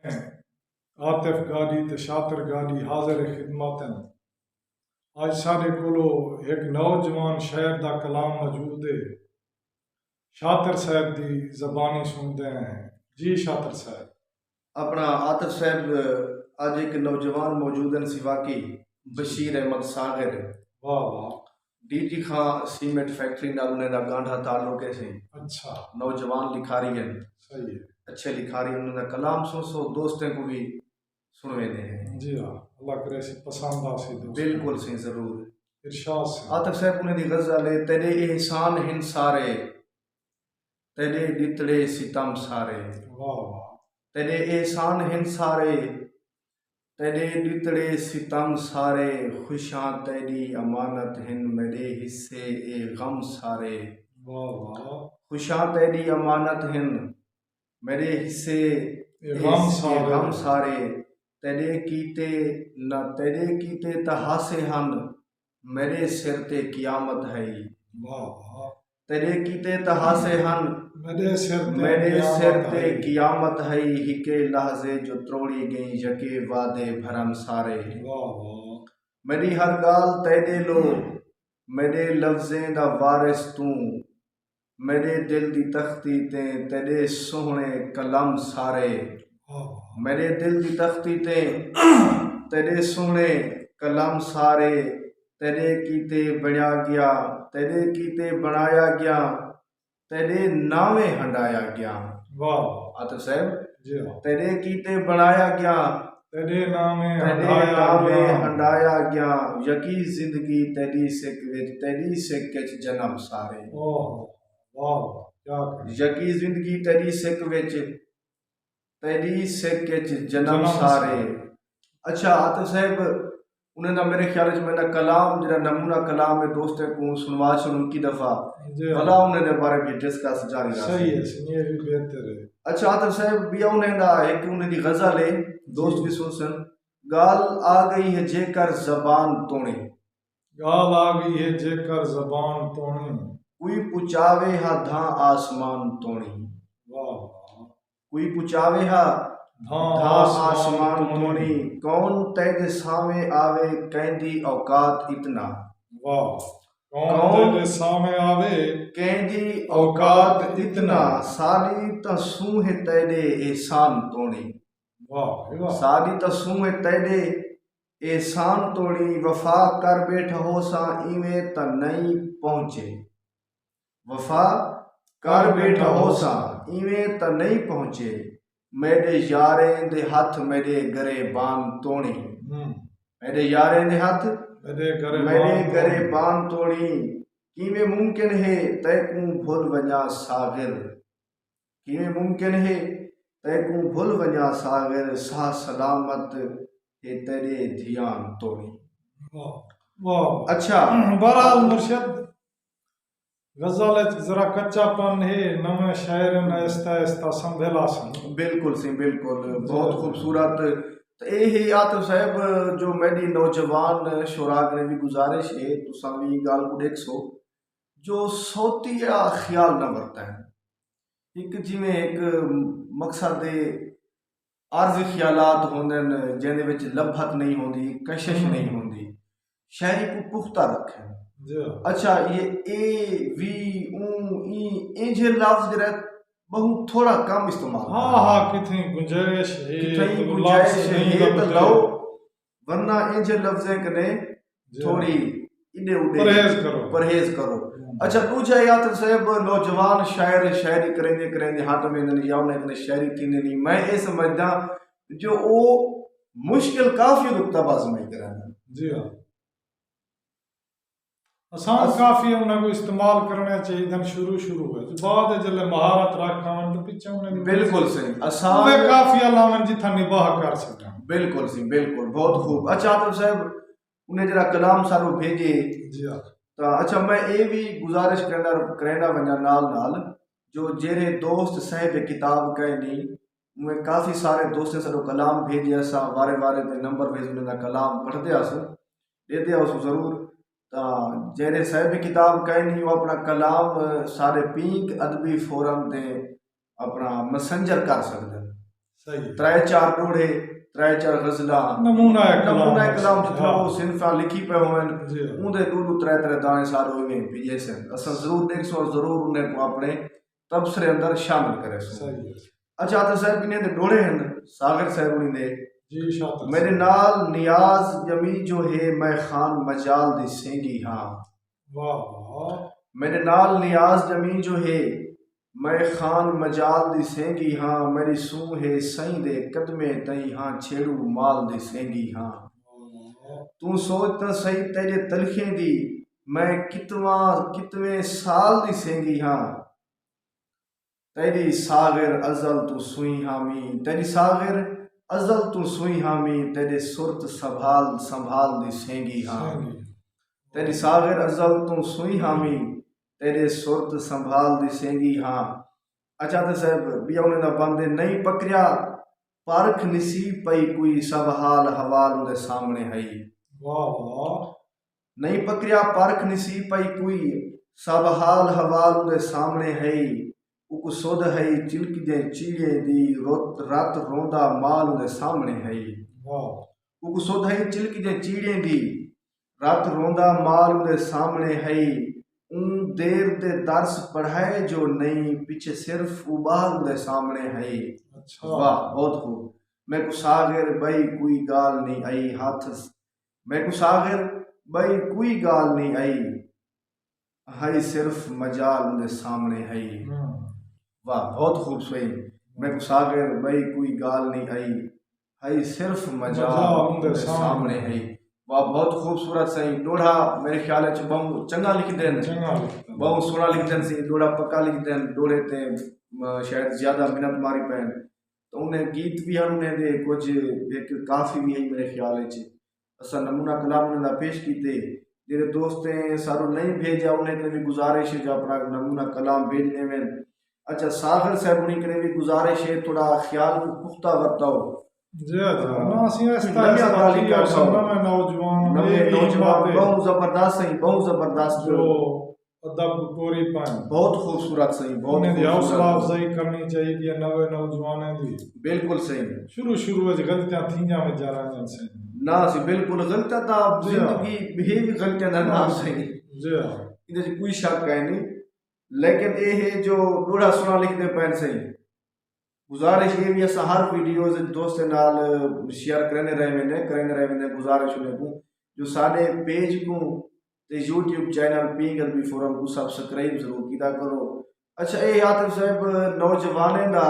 आतिफ गाड़ी ते शातिर गाड़ी हाजिर खिदमत हैं। आज साढ़े कोलो एक नौजवान शायर दा कलाम मौजूद है। शातिर साहब दी ज़बानी सुनते हैं। जी शातिर साहब। अपना आतिफ साहब आज एक नौजवान मौजूद हैं सिवा की बशीर अहमद सागर वाह वाह। डीजी खां सीमेंट फैक्ट्री नाल उन्हें दा गांधा ताल्लुक है। अच्छा नौजवान लिखारी हैं, सही है। अच्छे लिखारी उन्हें दा कलाम सुन सो दोस्तों को भी सुनवे दे हैं। जी हाँ, अल्लाह करे सी पसंद आ सी दोस्त। बिल्कुल सी जरूर इरशाद से। आतिफ साहब उन्हें दी गज़ल है, तेरे एहसान हिन सारे तेरे दितड़े सितम सारे। वाह वाह। तेरे एहसान हिन सारे तेरे दितड़े सितम सारे, खुशां तेरी अमानत हिन मेरे हिस्से ए गम सारे। वाह वाह। खुशां तेरी अमानत हिन मेरे हिस्से ए गम सारे, तेरे कीते न तेरे कीते तहासे हन मेरे सिर ते कियामत है। वाह वाह। तेरे कीते तहासे हन मेरे सिर ते कियामत है। हिके लहजे जो त्रोड़ी गई यके वादे भरम सारे। वाह वाह। मेरी हर गाल तेरे लो मेरे लफ्जें दा वारिस तू, मेरे दिल दी तख्ती ते तेरे सोहने कलम सारे। मेरे दिल दी तख्ती ते तेरे सोहने कलम सारे, तेरे कीते बनया गया तेरे कीते बनाया गया तेरे नामे हंडाया गया। वाह आतिफ साहब जी हाँ। तेरे कीते बनाया गया तेरे नामे हंडाया गया, यकी जिंदगी तेरी सिक विच जन्म सारे। वाह क्या यकी जिंदगी तेरी सिक विच जन्म सारे। अच्छा आतिफ साहब उन्हें ना मेरे ख्याल में मेरा कलाम जरा नमूना कलाम है दोस्तों को सुनवा सुन उनकी दफा भला उन्हें दे बारे में डिस्कस जारी रहा। सही है, सुनिए भी बेहतर है। अच्छा आतिफ साहब भी उन्हें ना एक उन्हें दी गजल है दोस्त भी सुन गाल आ गई है जेकर जबान तोड़ी, गाल आ गई है जेकर जबान तोड़ी, कोई पुचावे हा धा आसमान तोड़ी। वाह। कोई पुचावे हा धा आसमान तोड़ी, कौन तेरे सामे आवे कहदी औकात इतना। वाह। कौन तेरे सामे आवे कहदी औकात इतना, सारी तसू है तेरे एहसान तोड़ी। वाह। सारी तसू है तेरे एहसान तोड़ी, वफा कर बैठ हो सा इवें त नहीं पहुंचे। वफा कर बैठ हो सा इवें त नहीं पहुंचे, मेरे यारे दे हाथ मेरे गरेबान तोड़ी। मेरे यारे दे हाथ मेरे गरेबान तोड़ी, किवें मुमकिन है तैकू भूल वञा सागिर। किवें मुमकिन है तैकू भूल वञा सागिर, सा सलामत है तेरे ध्यान तोड़ी। वाह। अच्छा बहरहाल मुर्शद गजल जरा कच्चापन है, नवे शायर ने आहिस्ता आहिस्ता संभला सन। बिल्कुल सी बिल्कुल बहुत खूबसूरत। तो यही आतिफ साहब जो मेरी नौजवान शुराग ने भी गुजारिश है तुसा भी गाल को देखो जो सौतिया ख्याल न बरता है। एक जिमें एक मकसद आर्जी ख्यालात होंदे जिहदे विच लभत नहीं होंदी कशिश नहीं होंदी, शायरी को पुख्ता रखें। अच्छा ये ए वी ऊ ई इंजे लफ्ज जरा बहुत थोड़ा कम इस्तेमाल। हाँ कितनी गुंजाइश है तो लो, वरना इंजे लफ्जें कने थोड़ी इडे उडे परहेज करो। अच्छा दूजा आतिफ साहब नौजवान शायर शायरी करेंदे हाथ में या उन्हें शायरी थींदे नहीं, मैं ये समझदा जो वो मुश्किल काफी रुतबाज में कराना। जी हाँ आसान काफी उन्हें को इस्तेमाल करना चाहिए धन शुरू है बाद जल्ले महारत रखावन तो पीछे उन्हें बिल्कुल सही आसान वे काफी अलावन जिथा निबाह कर सकता। बिल्कुल सी बिल्कुल बहुत खूब। अच्छा आतिफ साहब उन्हें जरा कलाम सारो भेजे। जी हाँ तो अच्छा मैं ये भी गुजारिश करना वना नाल जो जेरे दोस्त साहब किताब कहे नहीं मैं काफी सारे दोस्तों सारो कलाम भेजे असा वारे ते नंबर भेज उन्हें कलाम पढ़ते आसो देते आसो जरूर। तो जेरे साहब किताब कहे नहीं वो अपना कलाम सारे पीक अदबी फोरम ते अपना मैसेंजर कर सकते। सही है। 3-4 डोड़े 3-4 गज़ला नमूना है नमूना कलाम कलाम जितना हाँ। वो सिनफा लिखी पे होवन जी हाँ। उनदे 2-3 दाने सारो में भेजे से असन जरूर देखसो और जरूर उन्हें को अपने तबसरे अंदर शामिल करे सो। सही है अच्छा तो साहब इन्हें दे डोड़े हैं सागर साहब उन्हें दे जी शातिर मेरे नाल नियाज जमी जो है मैं खान मजाल दी सेंगी हाँ। वाह वाह मेरे नाल नियाज जमी जो है मैं खान मजाल दी सेंगी हाँ। मेरी सूह है सही दे कदमे तई हाँ छेड़ू माल दी सेंगी हाँ। तू सोच तो सही तेरे तलखे दी मैं कितवे साल दी सेंगी हाँ। तेरी सागर अजल तू सुई हामी तेरी सागर अजल तू सुई हामी तेरे सुरत संभाल संभाल दी सेंगी हाँ। तेरी सागर अजल तू सुई हामी तेरे सुरत संभाल दी सेंगी हाँ। अच्छा तो साहब बिया उन्हें दा बंदे नहीं पकड़िया परख निसी पई कोई सब हाल हवाल उनके सामने है। वाह वाह नहीं पकड़िया परख निसी पई कोई सब हाल हवाल उनके सामने है। उक सुध है चिलक दे चीड़े दी रात रोंदा माल उनके सामने है। वाह उक सुध है चिलक दे चीड़े दी रात रोंदा माल उनके सामने है। देर दे दर्स पढ़ाए जो नहीं पीछे सिर्फ उबाल उनके सामने है। अच्छा वाह बहुत खूब। मैं को सागर बई कोई गाल नहीं आई हाथ मैं को सागर बई कोई गाल नहीं आई है सिर्फ मजाल उनके सामने है। वाह बहुत खूब सही। मैं को सागर बई कोई गाल नहीं आई है सिर्फ मजाल उनके सामने है। वाह बहुत खूबसूरत सही डोढ़ा मेरे ख्याल है बहु चंगा लिख देन बहु सोना लिख देन सी डोढ़ा पक्का लिख देन डोढ़े ते शायद ज्यादा मिनत मारी पैन तो उन्हें गीत भी हैं उन्हें दे कुछ एक काफी भी है मेरे ख्याल है असा नमूना कलाम उन्हें दा पेश कीते जेरे दोस्तें सारू नहीं भेजा उन्हें कने भी गुजारिश है जो अपना नमूना कलाम भेजने में। अच्छा सागर साहब उन्हें कने भी गुजारिश है थोड़ा ख्याल को पुख्ता बरताओ जी अच्छा ना सी नमिया गाली कर सो मैं नौजवान नवे नौजवान बहुत जबरदस्त सही बहुत जबरदस्त जो अदब पूरी पाए बहुत खूबसूरत सही बहुत उन्हें दी हौसला खूबसूरत अफजाई करनी चाहिए नवे नौजवान दी बिल्कुल सही शुरू में गलतियां थींजा में जा रहा से ना सी बिल्कुल गलत था जिंदगी भी गलतियां दा नाम सही जी हां इधर कोई शक है नहीं लेकिन ये है जो डोड़ा सुना लिखते पैन सही गुजारिश ये भी असा हर वीडियोज दोस्त नाल शेयर करने रहे मैंने गुजारिश उन्हें को जो सारे पेज को ते यूट्यूब चैनल पिंग अल बी फोरम को सब्सक्राइब जरूर कीता करो। अच्छा ये आतिफ साहब नौजवाने दा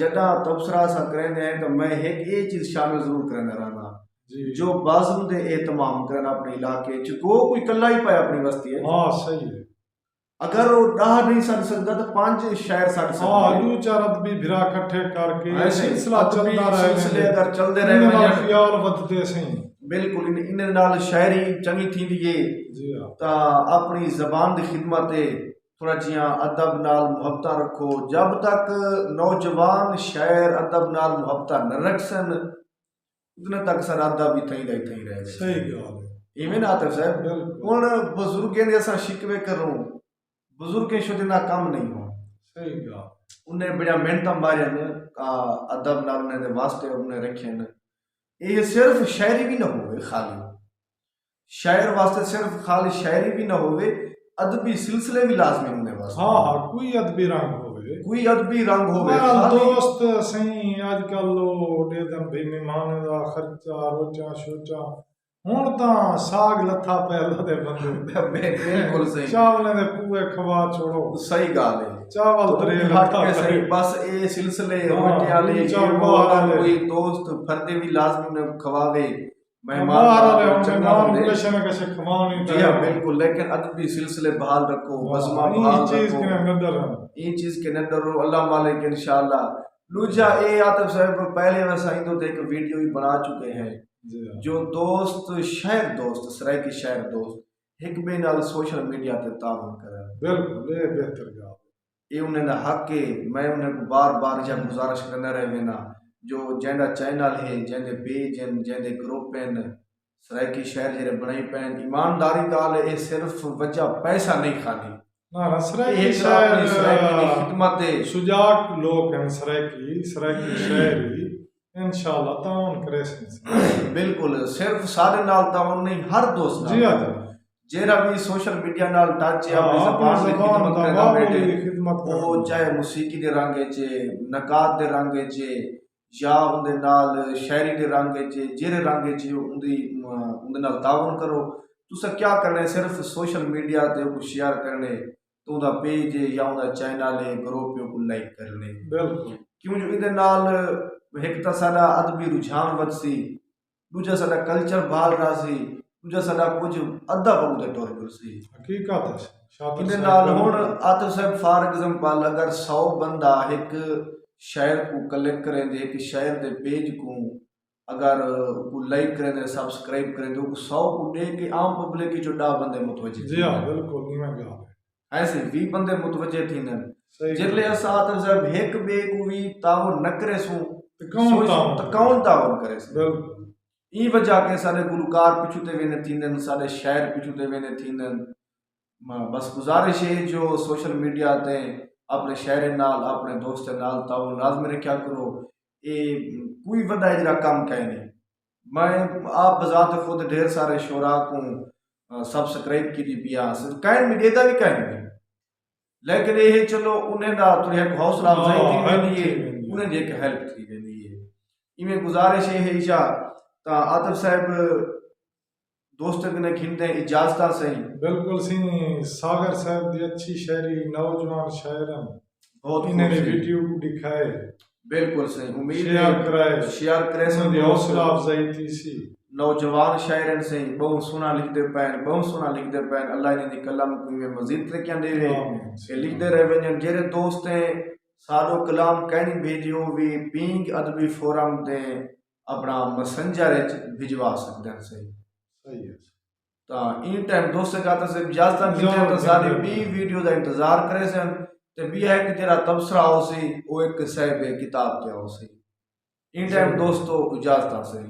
जदा तबसरा सा करने हैं तो मैं एक ये चीज शामिल जरूर करना रहना जो बाज़म दे एहतमाम करना अपने इलाके च कोई कल्ला ही पाया अपनी बस्ती है। हाँ सही है अगर वो डाह नहीं सड़ सकता तो 5 शहर सड़ सकते हाँ दो चार आदमी भिरा इकट्ठे करके सिलसिला चलता रहे सिलसिले अगर चलते रहे ख्याल बदते सही बिल्कुल इन नाल शायरी चंगी थी दिए जी हां ता अपनी जबान दी खिदमत थोड़ा जिया अदब नाल मुहब्बत रखो जब तक नौजवान शायर अदब नाल मुहब्बत न रखसन उतने तक सर अदब भी थई रहे सही गल है इवें आतिफ साहब हुन बुजुर्गें दे असा शिकवे करूं बुजुर्गें शुदा कम नहीं हो सही गल उन्हें बड़ा मेहनत मारियन अदब नाल उन्हें दे वास्ते उन्हें रखन ये सिर्फ शायरी भी ना होवे खाली शायर वास्ते सिर्फ खाली शायरी भी ना होवे अदबी सिलसिले भी लाजमी होने वास्ते हाँ हाँ कोई अदबी रंग होवे कोई अदबी रंग होवे दोस्त सही आजकल दे दम भाई मेहमान दा खर्चा रोचा शोचा हुण तां साग लथा पहला दे बंदे बिल्कुल सही चावल दे पूए खवा छोड़ो सही गाल है चावल दरे हट के सही बस ये सिलसिले रोटी वाले कोई दोस्त फर्दे भी लाजमी ने खवावे मेहमान कैसे खवानी जी हां बिल्कुल लेकिन अदबी सिलसिले बहाल रखो बसमा बहाल चीज के न डरो ये चीज के न डरो अल्लाह मालिक इंशाअल्लाह दूजा ए आतिफ साहब पहले वैसा इंदो एक वीडियो भी बना चुके हैं जो दोस्त शायर दोस्त सराय के शायर दोस्त एक बे नाल सोशल मीडिया पे तावन करे बिल्कुल ये बेहतर गल ये उन्हें हक है मैं उन्हें बार बार जब गुजारिश करना रहे वेना जो जेंदा चैनल है जेंदे पेज हैं जेंदे ग्रुप हैं सराय की शहर जेरे बनाई पैन ईमानदारी गाल ये सिर्फ वजह पैसा नहीं खाली ना सराइकी एक अपनी सराइकी दी शहर खिदमत है। सुजाक लोग हैं सराइकी शहरी इंशाल्लाह ताउन करे सन बिल्कुल सिर्फ सारे नाल ताउन नहीं, हर दोस्त जी नाल। हाँ जेरा भी सोशल मीडिया नाल टच है, अपनी अपनी ज़बान दी ज़बान खिदमत दा करदा वाह बैठे, बोली दी खिदमत ਉਹ करदा ਚਾਹੇ ਮੌਸੀਕੀ ਦੇ ਰੰਗ 'ਚ, ਨਕਾਤ ਦੇ ਰੰਗ 'ਚ, ਜਾਂ ਉਹਦੇ ਨਾਲ ਸ਼ਾਇਰੀ ਦੇ ਰੰਗ 'ਚ, ਜਿਹੜੇ ਰੰਗ 'ਚ ਉਹਦੇ ਨਾਲ ਤਾਵਨ ਕਰੋ। ਤੁਸੀਂ ਕੀ ਕਰਨਾ ਹੈ, ਸਿਰਫ ਸੋਸ਼ਲ ਮੀਡੀਆ ਤੇ ਉਹ ਸ਼ੇਅਰ ਕਰਨੇ, ਤੇ ਉਹਦਾ ਪੇਜ ਜਾਂ ਉਹਦਾ ਚੈਨਲ ਹੈ, ਗਰੁੱਪ ਉਹ ਲਾਈਕ ਕਰਨੇ। बिल्कुल ਕਿਉਂ ਜੋ ਇਹਦੇ ਨਾਲ ਇੱਕ ਤਾਂ ਸਾਡਾ ਅਦਬੀ ਰੁਝਾਨ ਵੱਧ ਸੀ, ਦੂਜਾ ਸਾਡਾ ਕਲਚਰ ਬਾਹਰ ਰਹਾ ਸੀ, ਦੂਜਾ ਸਾਡਾ ਕੁਝ ਅੱਧਾ ਬਹੁ ਦਾ ਟੋਰ ਸੀ। हकीकत है शातिर ਇਹਦੇ साहब ਨਾਲ बिल्कुल। ਹੁਣ ਆਤਿਫ ਸਾਹਿਬ ਫਾਰ ਐਗਜ਼ਾਮਪਲ ਅਗਰ 100 ਬੰਦਾ ਇੱਕ ਸ਼ਾਇਰ को कलेक्ट करेंगे, एक शायर के पेज को अगर को लाइक करेंगे, सब्सक्राइब करेंगे, वो 100 को दे के आम पब्लिक की जो 10 बंदे मुतवज्जे जी हाँ बिल्कुल नहीं मैं गा ऐसे 20 बंदे मुतवज्जे थींदन। सही जिले असां आतिफ साहब एक बे को भी तावन न करे सूं ते कौन ताउन तो कौन तावन करे सूं। बिल्कुल ई वजह के सारे गुलकार पिछू ते वेने थींदन, सारे शायर पिछू ते वेने थींदन। बस गुजारिश है जो सोशल मीडिया ते अपने शायरे नाल, अपने दोस्त नाल ताउन लाजमी रखा करो। ये कोई वड्डा इजरा काम कहे नहीं। मैं आप बजात खुद ढेर सारे शोरा को सब्सक्राइब की दी पिया कहें भी देता भी कहें नहीं, लेकिन ये चलो उन्हें ना तुझे एक हौसला अफजाई थी वेंदी है, उन्हें जे एक हेल्प थी वेंदी है। इमें गुजारिश है इशा ता आतिफ साहब दोस्त ने खिंदे इजाजत सही बिल्कुल सी सागर साहब दी अच्छी शायरी नौजवान शायरन बहुत इन्हें खूब सी। वीडियो दिखाए बिल्कुल सही उम्मीद शेयर कराए शेयर करे इन्हों दी हौसला अफजाई थी सी नौजवान शायरन से बहुत सोना लिखते पैन, बहुत सोना लिखते पैन। अल्लाह इन्हें कलम को में मजीद तरक्कियां देवे, ये लिखते रहे वंजन। जेरे दोस्त हैं सारो कलाम कहनी भेजियो भी पिंग अदबी फोरम ते अपना मैसेंजर भिजवा सकते हैं सही सही है ਤਾਂ ਇਹ ਟਾਈਮ ਦੋਸਤ ਕਹਤਾ ਸੇ ਇਜਾਜ਼ਤਾਂ ਕਿਤੇ ਤਾਂ ਸਾਰੀ 20 ਵੀਡੀਓ ਦਾ ਇੰਤਜ਼ਾਰ ਕਰੇ ਸਨ ਤੇ ਵੀ ਹੈ ਕਿ ਜਿਹੜਾ ਤਬਸਰਾ ਹੋ ਸੀ ਉਹ ਇੱਕ ਸਾਹਿਬ ਕਿਤਾਬ ਤੇ ਹੋ ਸੀ। ਇਹ ਟਾਈਮ ਦੋਸਤੋ ਇਜਾਜ਼ਤਾਂ ਸੇ।